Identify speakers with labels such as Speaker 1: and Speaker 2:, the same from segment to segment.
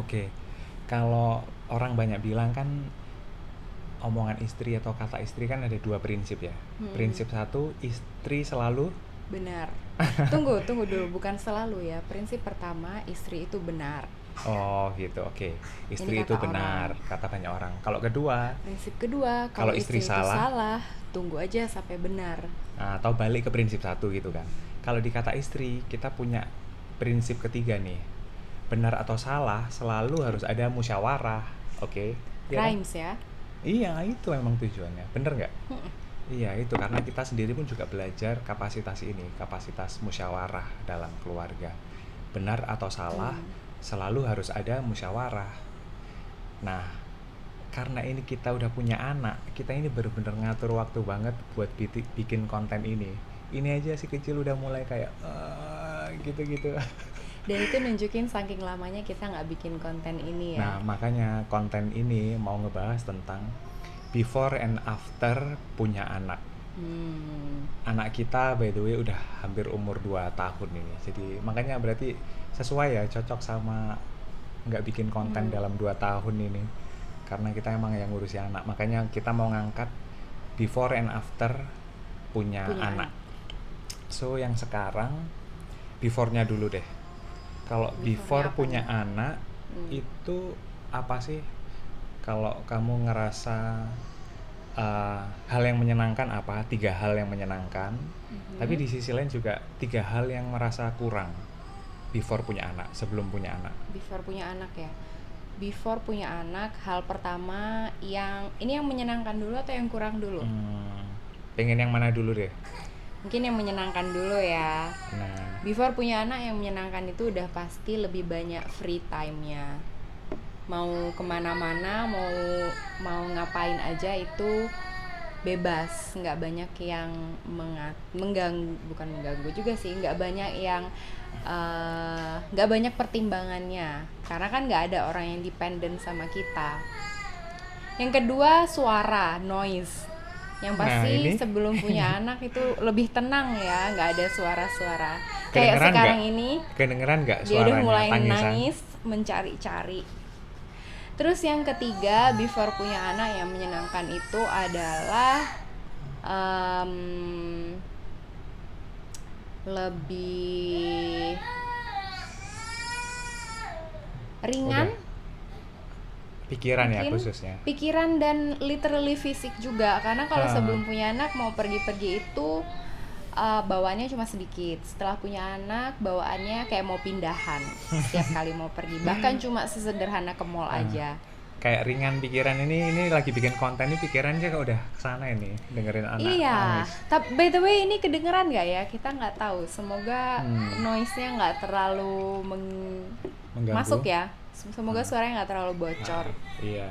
Speaker 1: Oke, kalau orang banyak bilang kan omongan istri atau kata istri kan ada dua prinsip ya.
Speaker 2: Hmm,
Speaker 1: Prinsip satu, istri selalu.
Speaker 2: benar. Tunggu dulu, bukan selalu ya. Prinsip pertama, istri itu benar.
Speaker 1: Oh gitu, oke.
Speaker 2: Ini
Speaker 1: Istri itu
Speaker 2: kata
Speaker 1: benar,
Speaker 2: orang.
Speaker 1: kata banyak orang. Kalau kedua,
Speaker 2: Prinsip kedua,
Speaker 1: kalau
Speaker 2: kalau
Speaker 1: istri
Speaker 2: istri itu
Speaker 1: salah,
Speaker 2: salah, tunggu aja sampai benar.
Speaker 1: atau balik ke prinsip satu gitu kan. Kalau di kata istri, kita punya prinsip ketiga nih. Benar atau salah, selalu harus ada musyawarah. Oke, iya kan?
Speaker 2: Rhymes ya.
Speaker 1: Iya, itu memang tujuannya. Bener nggak? Iya, itu karena kita sendiri pun juga belajar kapasitas ini, kapasitas musyawarah dalam keluarga. Benar atau salah,
Speaker 2: Hmm.
Speaker 1: selalu harus ada musyawarah. Nah, karena ini kita udah punya anak, kita ini bener-bener ngatur waktu banget buat bikin konten ini. Ini aja si kecil udah mulai kayak gitu-gitu.
Speaker 2: Dan itu nunjukin saking lamanya kita nggak bikin konten ini ya.
Speaker 1: Nah, makanya konten ini mau ngebahas tentang before and after punya anak.
Speaker 2: Hmm.
Speaker 1: Anak kita by the way udah hampir umur 2 tahun ini. Jadi makanya berarti sesuai ya, cocok sama nggak bikin konten
Speaker 2: Hmm.
Speaker 1: dalam 2 tahun ini. Karena kita emang yang ngurusi anak. Makanya kita mau ngangkat before and after punya
Speaker 2: Punya
Speaker 1: anak.
Speaker 2: anak.
Speaker 1: So yang sekarang before-nya dulu deh. Kalau
Speaker 2: Beforenya
Speaker 1: before
Speaker 2: apa
Speaker 1: punya
Speaker 2: nih?
Speaker 1: anak
Speaker 2: Hmm.
Speaker 1: itu apa sih? Kalau kamu ngerasa hal yang menyenangkan apa? 3 hal yang menyenangkan. Tapi
Speaker 2: Mhm.
Speaker 1: di sisi lain juga 3 hal yang merasa kurang before punya anak, sebelum punya anak.
Speaker 2: Before punya anak ya. Before punya anak, hal pertama yang ini yang menyenangkan dulu atau yang kurang dulu?
Speaker 1: Hmm, pengen yang mana dulu deh?
Speaker 2: Mungkin yang menyenangkan dulu ya.
Speaker 1: Nah,
Speaker 2: Before punya anak yang menyenangkan itu udah pasti lebih banyak free time-nya. Mau kemana-mana, mau mau ngapain aja itu bebas, nggak banyak yang mengganggu, bukan mengganggu juga sih, nggak banyak yang nggak banyak pertimbangannya, karena kan nggak ada orang yang dependen sama kita. Yang kedua, suara noise, yang
Speaker 1: nah
Speaker 2: pasti
Speaker 1: ini
Speaker 2: sebelum punya anak itu lebih tenang ya, nggak ada suara-suara kayak
Speaker 1: kedengeran nggak?
Speaker 2: sekarang ini.
Speaker 1: Kedengeran nggak
Speaker 2: Dia udah
Speaker 1: suaranya,
Speaker 2: mulai
Speaker 1: tangisan?
Speaker 2: nangis mencari-cari. Terus yang ketiga, before punya anak yang menyenangkan itu adalah em, lebih ringan,
Speaker 1: Udah, pikiran ya
Speaker 2: mungkin
Speaker 1: khususnya.
Speaker 2: pikiran dan literally fisik juga, karena kalau
Speaker 1: Ah,
Speaker 2: sebelum punya anak mau pergi-pergi itu bawaannya cuma sedikit. Setelah punya anak bawaannya kayak mau pindahan setiap kali mau pergi, bahkan cuma sesederhana ke mall
Speaker 1: ah.
Speaker 2: aja.
Speaker 1: Kayak ringan pikiran ini lagi bikin konten ini pikirannya kok udah kesana ini dengerin anak
Speaker 2: Iya,
Speaker 1: nangis.
Speaker 2: tapi by the way ini kedengeran nggak ya? Kita nggak tahu. Semoga
Speaker 1: Hmm,
Speaker 2: noise-nya nggak terlalu
Speaker 1: mengganggu.
Speaker 2: masuk ya. Semoga
Speaker 1: Ah,
Speaker 2: suaranya nggak terlalu bocor.
Speaker 1: iya.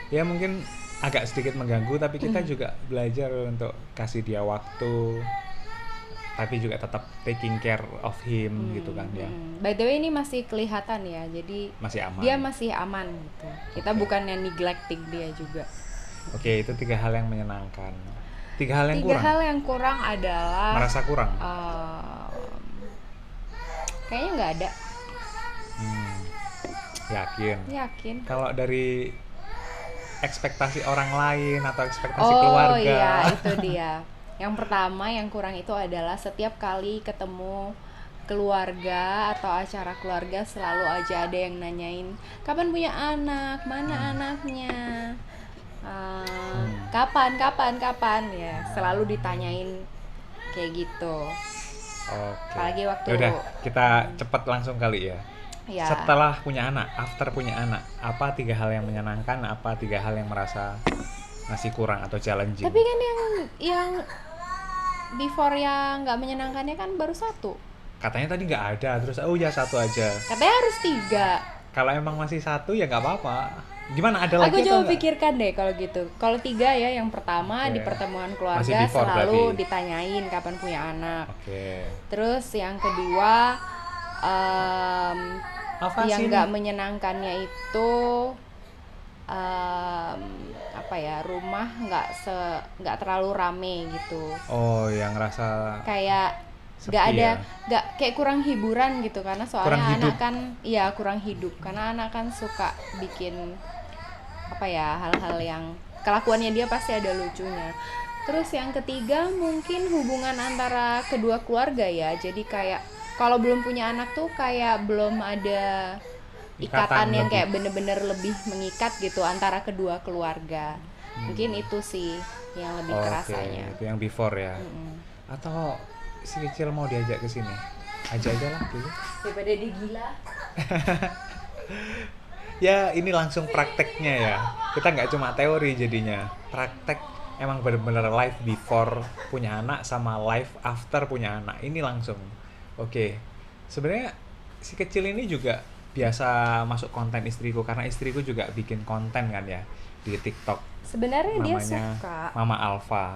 Speaker 1: Ya mungkin agak sedikit mengganggu tapi kita juga belajar untuk kasih dia waktu tapi juga tetap taking care of him gitu kan ya.
Speaker 2: By the way ini masih kelihatan ya, jadi
Speaker 1: Masih
Speaker 2: dia
Speaker 1: aman.
Speaker 2: masih aman gitu. Kita
Speaker 1: Oke.
Speaker 2: bukannya neglecting dia juga.
Speaker 1: Oke, itu 3 hal yang menyenangkan. 3 hal yang
Speaker 2: Tiga
Speaker 1: kurang.
Speaker 2: hal yang kurang adalah
Speaker 1: Merasa kurang.
Speaker 2: kayaknya nggak ada.
Speaker 1: Hmm, yakin.
Speaker 2: Yakin.
Speaker 1: Kalau dari ekspektasi orang lain atau ekspektasi
Speaker 2: Oh
Speaker 1: keluarga.
Speaker 2: iya, itu dia. Yang pertama yang kurang itu adalah setiap kali ketemu keluarga atau acara keluarga selalu aja ada yang nanyain kapan punya anak, mana anaknya,
Speaker 1: Hmm.
Speaker 2: kapan kapan kapan ya, selalu ditanyain kayak gitu.
Speaker 1: Oke.
Speaker 2: Apalagi
Speaker 1: Ya
Speaker 2: waktu
Speaker 1: udah, kita cepet langsung kali ya.
Speaker 2: ya.
Speaker 1: Setelah punya anak, after punya anak, apa 3 hal yang menyenangkan, apa 3 hal yang merasa masih kurang atau challenging?
Speaker 2: Tapi kan yang before yang nggak menyenangkannya kan baru satu.
Speaker 1: Katanya tadi nggak ada, terus oh ya satu aja.
Speaker 2: Katanya harus tiga.
Speaker 1: Kalau emang masih satu ya nggak apa-apa. Gimana, ada
Speaker 2: Aku
Speaker 1: lagi atau
Speaker 2: coba
Speaker 1: nggak?
Speaker 2: pikirkan deh kalau gitu. Kalau tiga ya, yang pertama di
Speaker 1: Oke.
Speaker 2: pertemuan
Speaker 1: Masih
Speaker 2: keluarga
Speaker 1: before berarti.
Speaker 2: selalu ditanyain kapan punya anak.
Speaker 1: Oke.
Speaker 2: Terus yang kedua, em,
Speaker 1: Apa
Speaker 2: yang
Speaker 1: sih
Speaker 2: nggak
Speaker 1: nih?
Speaker 2: menyenangkannya itu em, apa ya, rumah nggak terlalu rame gitu.
Speaker 1: Oh, yang rasa
Speaker 2: Kayak nggak
Speaker 1: Sepi
Speaker 2: ada,
Speaker 1: ya.
Speaker 2: nggak kayak kurang hiburan gitu, karena
Speaker 1: Kurang
Speaker 2: soalnya anak
Speaker 1: hidup.
Speaker 2: kan ya kurang hidup karena anak kan suka bikin apa ya, hal-hal yang kelakuannya dia pasti ada lucunya. Terus yang ketiga mungkin hubungan antara kedua keluarga ya, jadi kayak kalau belum punya anak tuh kayak belum ada
Speaker 1: Ikatan
Speaker 2: ikatan yang
Speaker 1: lebih.
Speaker 2: kayak bener-bener lebih mengikat gitu antara kedua keluarga. Mungkin itu sih yang lebih
Speaker 1: Oke,
Speaker 2: kerasanya.
Speaker 1: itu yang before ya.
Speaker 2: Mm-mm.
Speaker 1: Atau si kecil mau diajak ke sini? Ajak aja lah dulu.
Speaker 2: Daripada dia gila.
Speaker 1: Ya, ini langsung prakteknya ya. Kita nggak cuma teori jadinya. Praktek emang bener-bener life before punya anak sama life after punya anak. Ini langsung. Oke. Sebenarnya si kecil ini juga biasa masuk konten istriku karena istriku juga bikin konten kan ya di TikTok.
Speaker 2: Sebenarnya dia
Speaker 1: Namanya
Speaker 2: suka.
Speaker 1: Mama Alfa.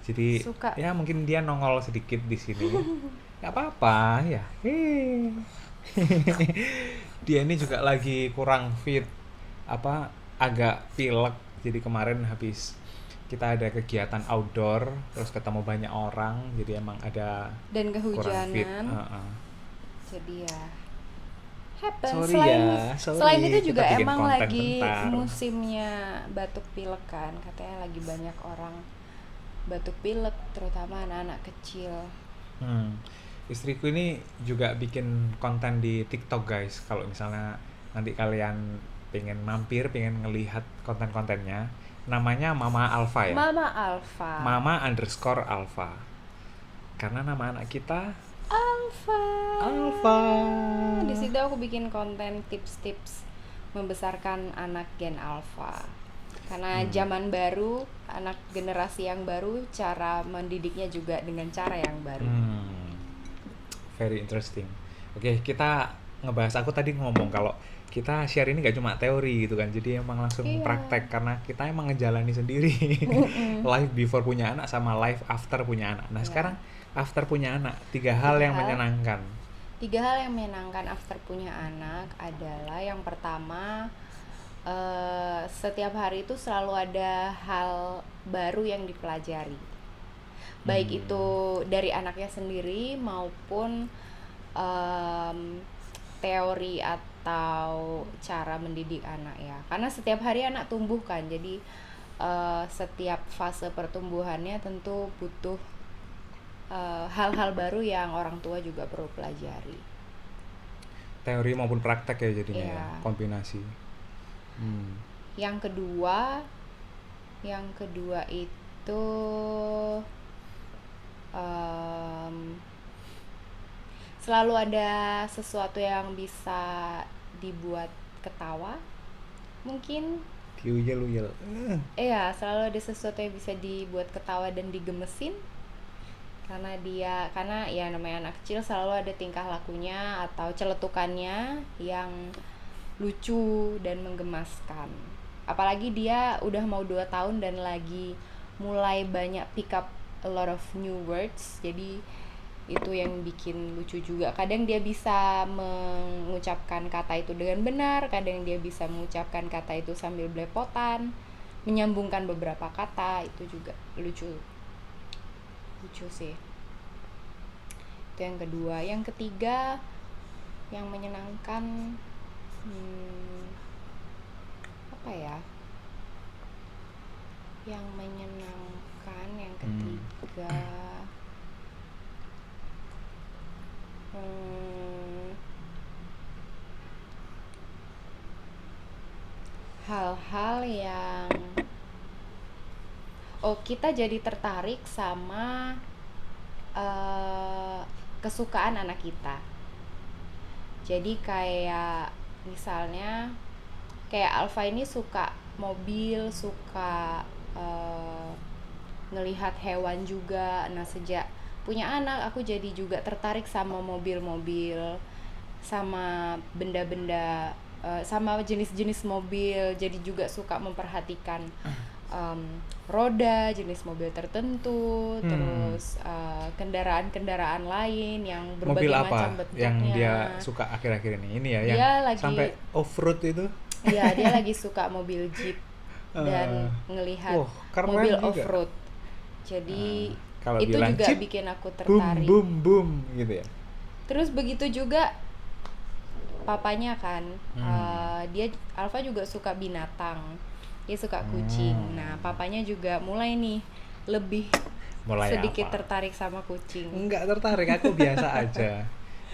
Speaker 1: Jadi
Speaker 2: Suka.
Speaker 1: ya mungkin dia nongol sedikit di sini. Nggak apa-apa ya. Dia ini juga lagi kurang fit, apa agak pilek. Jadi kemarin habis kita ada kegiatan outdoor terus ketemu banyak orang, jadi emang ada
Speaker 2: Dan
Speaker 1: kurang fit.
Speaker 2: kehujanan. Jadi ya happen.
Speaker 1: Sorry
Speaker 2: Selain
Speaker 1: ya,
Speaker 2: selain
Speaker 1: sorry
Speaker 2: itu
Speaker 1: kita
Speaker 2: juga
Speaker 1: bikin
Speaker 2: emang
Speaker 1: konten
Speaker 2: lagi
Speaker 1: bentar.
Speaker 2: musimnya batuk pilek kan, katanya lagi banyak orang batuk pilek, terutama anak-anak kecil.
Speaker 1: Istriku ini juga bikin konten di TikTok guys. Kalau misalnya nanti kalian pengen mampir, pengen ngelihat konten-kontennya, namanya Mama Alfa ya.
Speaker 2: Mama Alfa.
Speaker 1: Mama underscore Alfa. Karena nama anak kita
Speaker 2: Alfa.
Speaker 1: Alfa.
Speaker 2: Di situ aku bikin konten tips-tips membesarkan anak gen Alfa. Karena zaman baru, anak generasi yang baru, cara mendidiknya juga dengan cara yang baru.
Speaker 1: Very interesting. Oke, kita ngebahas, aku tadi ngomong kalau kita share ini gak cuma teori gitu kan, jadi emang langsung
Speaker 2: Iya.
Speaker 1: praktek karena kita emang ngejalani sendiri. Life before punya anak sama life after punya anak. Nah
Speaker 2: Iya.
Speaker 1: sekarang after punya anak, 3 hal yang menyenangkan.
Speaker 2: 3 hal yang menyenangkan after punya anak adalah yang pertama, setiap hari itu selalu ada hal baru yang dipelajari, baik itu dari anaknya sendiri maupun teori atau cara mendidik anak ya, karena setiap hari anak tumbuh kan, jadi setiap fase pertumbuhannya tentu butuh hal-hal baru yang orang tua juga perlu pelajari.
Speaker 1: Teori maupun praktek ya jadinya
Speaker 2: Iya.
Speaker 1: ya, kombinasi.
Speaker 2: Yang kedua itu selalu ada sesuatu yang bisa dibuat ketawa, mungkin.
Speaker 1: Diuyel-uyel.
Speaker 2: Iya, selalu ada sesuatu yang bisa dibuat ketawa dan digemesin. Karena ya namanya anak kecil, selalu ada tingkah lakunya atau celetukannya yang lucu dan menggemaskan. Apalagi dia udah mau 2 tahun dan lagi mulai banyak pick up a lot of new words. Jadi itu yang bikin lucu juga. Kadang dia bisa mengucapkan kata itu dengan benar, kadang dia bisa mengucapkan kata itu sambil belepotan, menyambungkan beberapa kata, itu juga lucu sih. Itu yang kedua. Yang ketiga yang menyenangkan, apa ya, yang menyenangkan yang ketiga, hal-hal yang kita jadi tertarik sama kesukaan anak kita. Jadi kayak misalnya kayak Alfa ini suka mobil, suka ngelihat hewan juga. Nah sejak punya anak aku jadi juga tertarik sama mobil-mobil, sama benda-benda, sama jenis-jenis mobil. Jadi juga suka memperhatikan roda jenis mobil tertentu, terus kendaraan-kendaraan lain yang berbagai
Speaker 1: Mobil apa
Speaker 2: macam bentuknya.
Speaker 1: yang dia suka akhir-akhir ini? Ini ya, yang
Speaker 2: Dia lagi-
Speaker 1: sampai off-road itu?
Speaker 2: Iya, dia lagi suka mobil Jeep dan ngelihat
Speaker 1: keren
Speaker 2: mobil
Speaker 1: juga.
Speaker 2: off-road. Jadi
Speaker 1: Kalau
Speaker 2: Itu
Speaker 1: bilang
Speaker 2: juga
Speaker 1: chip,
Speaker 2: bikin aku
Speaker 1: boom
Speaker 2: tertarik.
Speaker 1: boom boom gitu ya.
Speaker 2: Terus begitu juga papanya kan,
Speaker 1: Hmm.
Speaker 2: dia Alfa juga suka binatang, dia suka kucing.
Speaker 1: Hmm.
Speaker 2: Nah papanya juga mulai nih lebih
Speaker 1: Mulai
Speaker 2: sedikit
Speaker 1: apa?
Speaker 2: tertarik sama kucing.
Speaker 1: Enggak tertarik, aku biasa aja.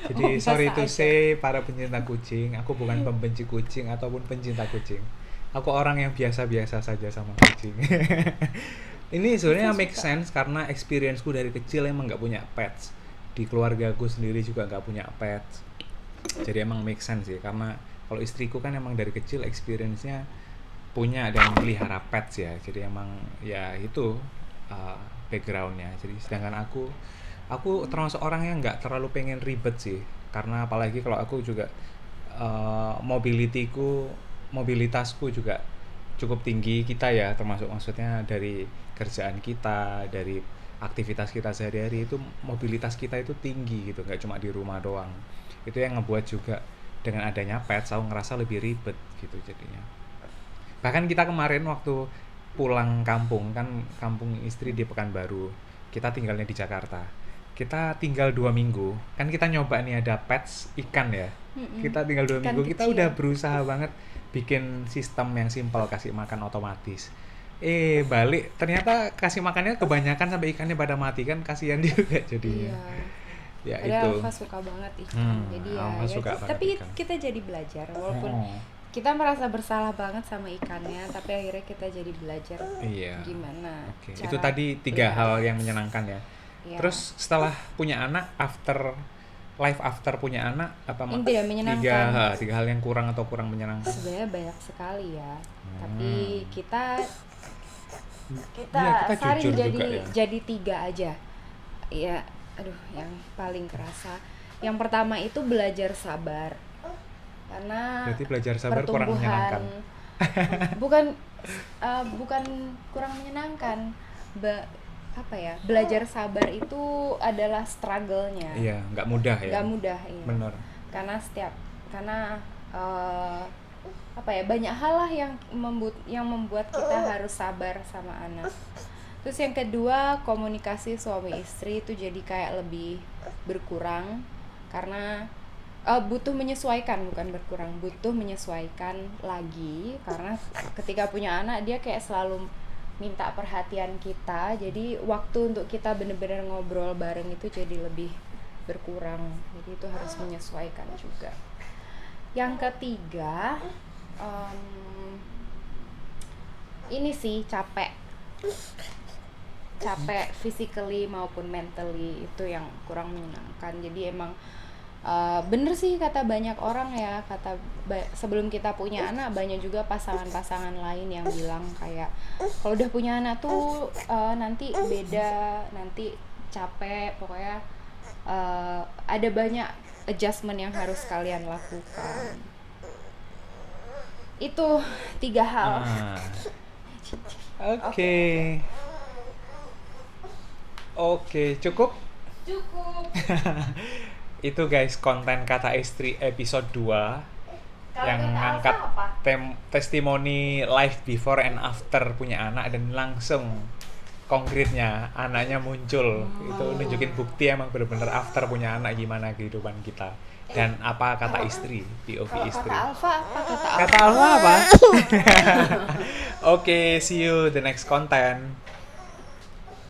Speaker 2: Oh
Speaker 1: Jadi sorry
Speaker 2: biasa
Speaker 1: to
Speaker 2: aja.
Speaker 1: say para pencinta kucing, aku bukan pembenci kucing ataupun pencinta kucing. Aku orang yang biasa-biasa saja sama kucing. Ini
Speaker 2: Alfa
Speaker 1: sebenarnya make
Speaker 2: suka.
Speaker 1: sense karena experienceku dari kecil emang nggak punya pets. Di keluarga aku sendiri juga nggak punya pets. Jadi emang make sense sih karena kalau istriku kan emang dari kecil experience-nya punya dan melihara pets ya. Jadi emang ya itu uh, backgroundnya. Jadi sedangkan aku termasuk orang yang nggak terlalu pengen ribet sih karena apalagi kalau aku juga mobilitasku juga cukup tinggi kita ya, termasuk maksudnya dari kerjaan kita, dari aktivitas kita sehari-hari itu mobilitas kita itu tinggi gitu, nggak cuma di rumah doang. Itu yang ngebuat juga dengan adanya pet aku ngerasa lebih ribet gitu jadinya. Bahkan kita kemarin waktu pulang kampung kan, kampung istri di Pekanbaru, kita tinggalnya di Jakarta, kita tinggal 2 minggu kan, kita nyoba nih ada pets ikan ya.
Speaker 2: Mm-mm.
Speaker 1: Kita tinggal dua
Speaker 2: Ikan
Speaker 1: minggu kita udah
Speaker 2: kecil.
Speaker 1: berusaha banget bikin sistem yang simpel, kasih makan otomatis. Balik ternyata kasih makannya kebanyakan sampai ikannya pada mati kan, kasihan juga jadinya.
Speaker 2: Iya.
Speaker 1: Ya
Speaker 2: Padahal
Speaker 1: itu.
Speaker 2: Alfa suka banget ikan. Jadi
Speaker 1: Alfa suka banget
Speaker 2: tapi
Speaker 1: ikan.
Speaker 2: kita jadi belajar walaupun
Speaker 1: Oh,
Speaker 2: kita merasa bersalah banget sama ikannya, tapi akhirnya kita jadi belajar
Speaker 1: iya.
Speaker 2: gimana
Speaker 1: Oke, itu
Speaker 2: cara
Speaker 1: tadi 3 hal yang menyenangkan ya.
Speaker 2: ya.
Speaker 1: Terus setelah punya anak, life after punya anak, apa
Speaker 2: Ini tidak menyenangkan.
Speaker 1: tiga hal yang kurang atau kurang menyenangkan?
Speaker 2: Sebenarnya banyak sekali ya. Tapi
Speaker 1: Hmm.
Speaker 2: kita
Speaker 1: Iya, kita
Speaker 2: saring
Speaker 1: jujur
Speaker 2: jadi
Speaker 1: juga ya.
Speaker 2: 3 aja. Ya, aduh, yang paling kerasa. Yang pertama itu belajar sabar. Karena
Speaker 1: Berarti belajar sabar kurang
Speaker 2: pertumbuhan
Speaker 1: menyenangkan.
Speaker 2: bukan bukan kurang menyenangkan. Apa ya? Belajar sabar itu adalah struggle-nya.
Speaker 1: Iya, nggak mudah ya.
Speaker 2: Nggak mudah, iya.
Speaker 1: Bener.
Speaker 2: Karena apa ya, banyak hal lah yang membuat kita harus sabar sama anak. Terus yang kedua, komunikasi suami istri itu jadi kayak lebih berkurang karena butuh menyesuaikan, bukan berkurang, butuh menyesuaikan lagi karena ketika punya anak dia kayak selalu minta perhatian kita, jadi waktu untuk kita bener-bener ngobrol bareng itu jadi lebih berkurang, jadi itu harus menyesuaikan juga. Yang ketiga, ini sih capek physically maupun mentally, itu yang kurang menyenangkan. Jadi emang bener sih kata banyak orang ya, sebelum kita punya anak banyak juga pasangan-pasangan lain yang bilang kayak kalau udah punya anak tuh nanti beda, nanti capek, pokoknya ada banyak adjustment yang harus kalian lakukan. Itu 3 hal.
Speaker 1: Oke, cukup. Itu guys konten kata istri episode 2 yang ngangkat testimoni life before and after punya anak, dan langsung konkretnya anaknya muncul. Itu nunjukin bukti emang bener-bener after punya anak gimana kehidupan kita. Dan apa kata istri, POV istri.
Speaker 2: Kata Alfa apa?
Speaker 1: Kata Alfa apa? Oke, see you the next content.